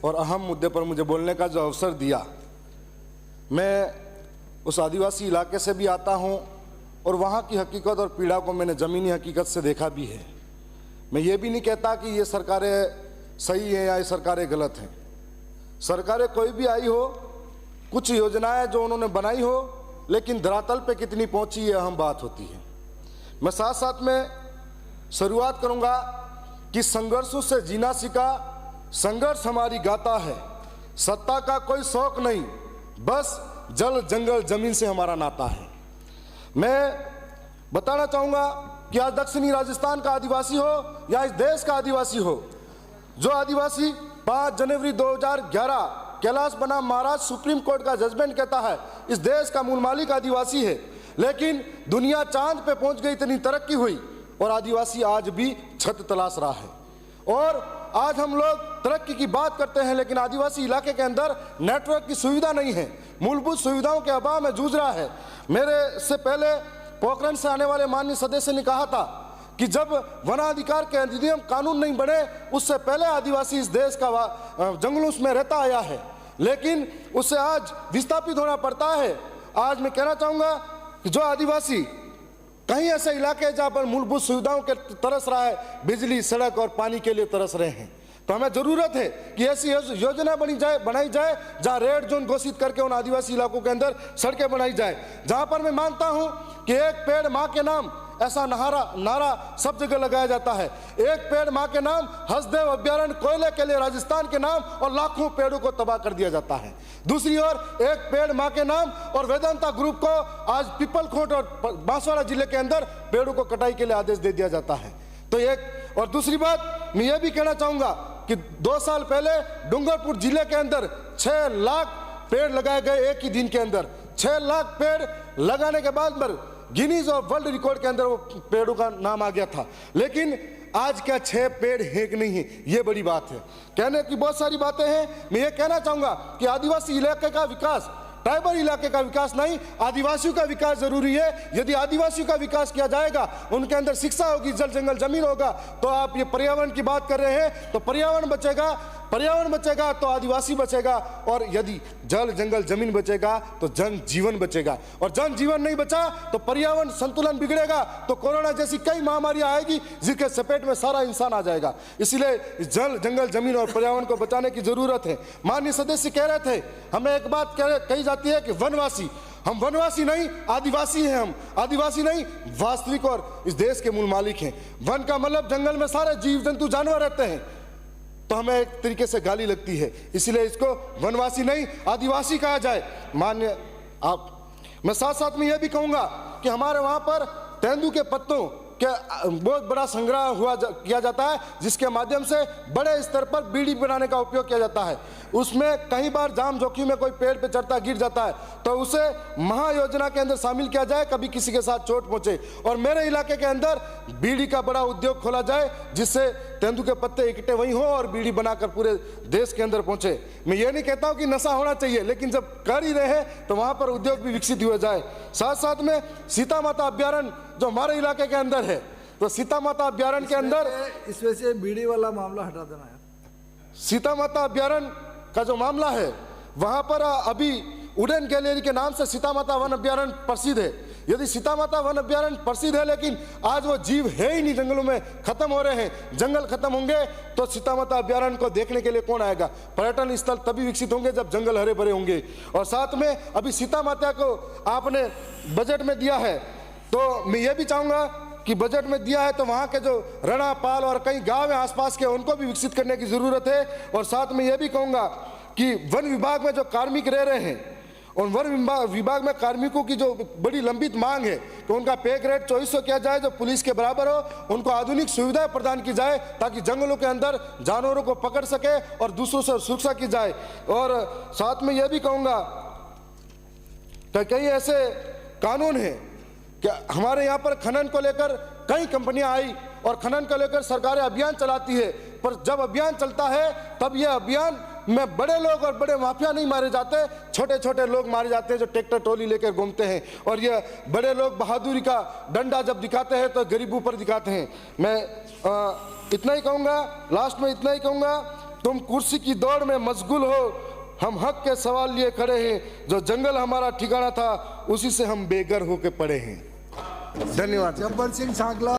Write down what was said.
और अहम मुद्दे पर मुझे बोलने का जो अवसर दिया। मैं उस आदिवासी इलाके से भी आता हूं और वहां की हकीकत और पीड़ा को मैंने ज़मीनी हकीकत से देखा भी है। मैं ये भी नहीं कहता कि ये सरकारें सही हैं या ये सरकारें गलत हैं। सरकारें कोई भी आई हो, कुछ योजनाएं जो उन्होंने बनाई हो, लेकिन धरातल पे कितनी पहुंची ये अहम बात होती है। मैं साथ साथ में शुरुआत करूंगा कि संघर्षों से जीना सीखा, संघर्ष हमारी गाथा है, सत्ता का कोई शौक नहीं, बस जल जंगल जमीन से हमारा नाता है। मैं बताना चाहूँगा कि आज दक्षिणी राजस्थान का आदिवासी हो या इस देश का आदिवासी हो, जो आदिवासी 5 जनवरी 2011 कैलाश बनाम महाराज सुप्रीम कोर्ट का जजमेंट कहता है इस देश का मूल मालिक आदिवासी है, लेकिन दुनिया चांद पे पहुंच गई, इतनी तरक्की हुई और आदिवासी आज भी छत तलाश रहा है। और आज हम लोग तरक्की की बात करते हैं, लेकिन आदिवासी इलाके के अंदर नेटवर्क की सुविधा नहीं है, मूलभूत सुविधाओं के अभाव में जूझ रहा है। मेरे से पहले पोखरण से आने वाले माननीय सदस्य ने कहा था कि जब वनाधिकार के अधिनियम कानून नहीं बने उससे पहले आदिवासी इस देश का जंगलों में रहता आया है, लेकिन उससे आज विस्थापित होना पड़ता है। आज मैं कहना चाहूँगा कि जो आदिवासी कहीं ऐसे इलाके जहाँ पर मूलभूत सुविधाओं के तरस रहा है, बिजली, सड़क और पानी के लिए तरस रहे हैं, तो हमें जरूरत है कि ऐसी योजना बनाई जाए जहां रेड जोन घोषित करके उन आदिवासी इलाकों के अंदर सड़कें बनाई जाए, जहां पर मैं मानता हूं कि एक पेड़ मां के नाम ऐसा नारा सब जगह लगाया जाता है। एक पेड़ मां के नाम हसदेव अभ्यारण्य कोयले के लिए राजस्थान के नाम और लाखों पेड़ों को तबाह कर दिया जाता है। दूसरी ओर एक पेड़ मां के नाम और वेदांता ग्रुप को आज पिपलखोट और बांसवाड़ा जिले के अंदर पेड़ों को कटाई के लिए आदेश दे दिया जाता है। तो एक और दूसरी बात मैं ये भी कहना चाहूंगा कि 2 साल पहले डूंगरपुर जिले के अंदर 6 लाख पेड़ लगाए गए एक ही दिन के अंदर। 6 लाख पेड़ लगाने के बाद गिनीज और वर्ल्ड रिकॉर्ड के अंदर वो पेड़ों का नाम आ गया था, लेकिन आज क्या 6 पेड़ है कि नहीं है, ये बड़ी बात है। कहने की बहुत सारी बातें हैं। मैं ये कहना चाहूंगा कि आदिवासी इलाके का विकास ट्राइबल इलाके का विकास नहीं, आदिवासियों का विकास जरूरी है। यदि आदिवासियों का विकास किया जाएगा, उनके अंदर शिक्षा होगी, जल जंगल जमीन होगा, तो आप ये पर्यावरण की बात कर रहे हैं तो पर्यावरण बचेगा तो आदिवासी बचेगा, और यदि जल जंगल जमीन बचेगा तो जन जीवन बचेगा, और जन जीवन नहीं बचा तो पर्यावरण संतुलन बिगड़ेगा, तो कोरोना जैसी कई महामारियां आएगी जिसके चपेट में सारा इंसान आ जाएगा। इसलिए जल जंगल जमीन और पर्यावरण को बचाने की जरूरत है। माननीय सदस्य कह रहे थे, हमें एक बात कही जाती है कि वनवासी, हम वनवासी नहीं आदिवासी हैं। हम आदिवासी नहीं, वास्तविक और इस देश के मूल मालिक हैं। वन का मतलब जंगल में सारे जीव जंतु जानवर रहते हैं, तो हमें एक तरीके से गाली लगती है, इसलिए इसको वनवासी नहीं आदिवासी कहा जाए। मान्य आप, मैं साथ साथ में यह भी कहूंगा कि हमारे वहां पर तेंदू के पत्तों के बहुत बड़ा संग्रह किया जाता है, जिसके माध्यम से बड़े स्तर पर बीड़ी बनाने का उपयोग किया जाता है। उसमें कई बार जाम जोखिम में कोई पेड़ पे चढ़ता गिर जाता है, तो उसे महायोजना के अंदर शामिल किया जाए, कभी किसी के साथ चोट पहुंचे। और मेरे इलाके के अंदर बीड़ी का बड़ा उद्योग खोला जाए, जिससे तेंदू के पत्ते इकट्ठे वहीं हो और बीड़ी बनाकर पूरे देश के अंदर पहुंचे। मैं ये नहीं कहता हूं कि नशा होना चाहिए, लेकिन जब कर ही रहे हैं तो वहां पर उद्योग भी विकसित हुआ जाए। साथ साथ में सीता माता अभ्यारण्य जो हमारे इलाके के अंदर है, तो सीता माता अभ्यारण्य के अंदर इस वजह से बीड़ी वाला मामला हटा देना है। सीता माता अभ्यारण्य का जो मामला है, वहां पर अभी उड़न गैलरी के नाम से सीता माता वन अभ्यारण्य प्रसिद्ध है। यदि सीता माता वन अभ्यारण्य प्रसिद्ध है, लेकिन आज वो जीव है ही नहीं, जंगलों में खत्म हो रहे हैं, जंगल खत्म होंगे तो सीता माता अभ्यारण्य को देखने के लिए कौन आएगा? पर्यटन स्थल तभी विकसित होंगे जब जंगल हरे भरे होंगे। और साथ में अभी सीता माता को आपने बजट में दिया है, तो मैं ये भी चाहूंगा कि बजट में दिया है तो वहाँ के जो रणा पाल और कई गांव है आसपास के, उनको भी विकसित करने की जरूरत है। और साथ में ये भी कहूँगा कि वन विभाग में जो कार्मिक रह रहे हैं, और वन विभाग में कार्मिकों की जो बड़ी लंबित मांग है, तो उनका पे ग्रेड 2400 किया जाए, जो पुलिस के बराबर हो। उनको आधुनिक सुविधाएं प्रदान की जाए ताकि जंगलों के अंदर जानवरों को पकड़ सके और दूसरों से सुरक्षा की जाए। और साथ में यह भी कहूँगा कि कई ऐसे कानून हैं कि हमारे यहाँ पर खनन को लेकर कई कंपनियां आई और खनन को लेकर सरकारें अभियान चलाती है, पर जब अभियान चलता है तब यह अभियान में बड़े लोग और बड़े माफिया नहीं मारे जाते, छोटे छोटे लोग मारे जाते हैं जो ट्रैक्टर ट्रॉली लेकर घूमते हैं। और ये बड़े लोग बहादुरी का डंडा जब दिखाते हैं तो गरीबों पर दिखाते हैं। मैं इतना ही कहूँगा, लास्ट में इतना ही कहूँगा तुम कुर्सी की दौड़ में मशगूल हो, हम हक के सवाल लिए खड़े हैं। जो जंगल हमारा ठिकाना था उसी से हम बेघर होके पड़े हैं। धन्यवाद। जब्बर सिंह सांगला।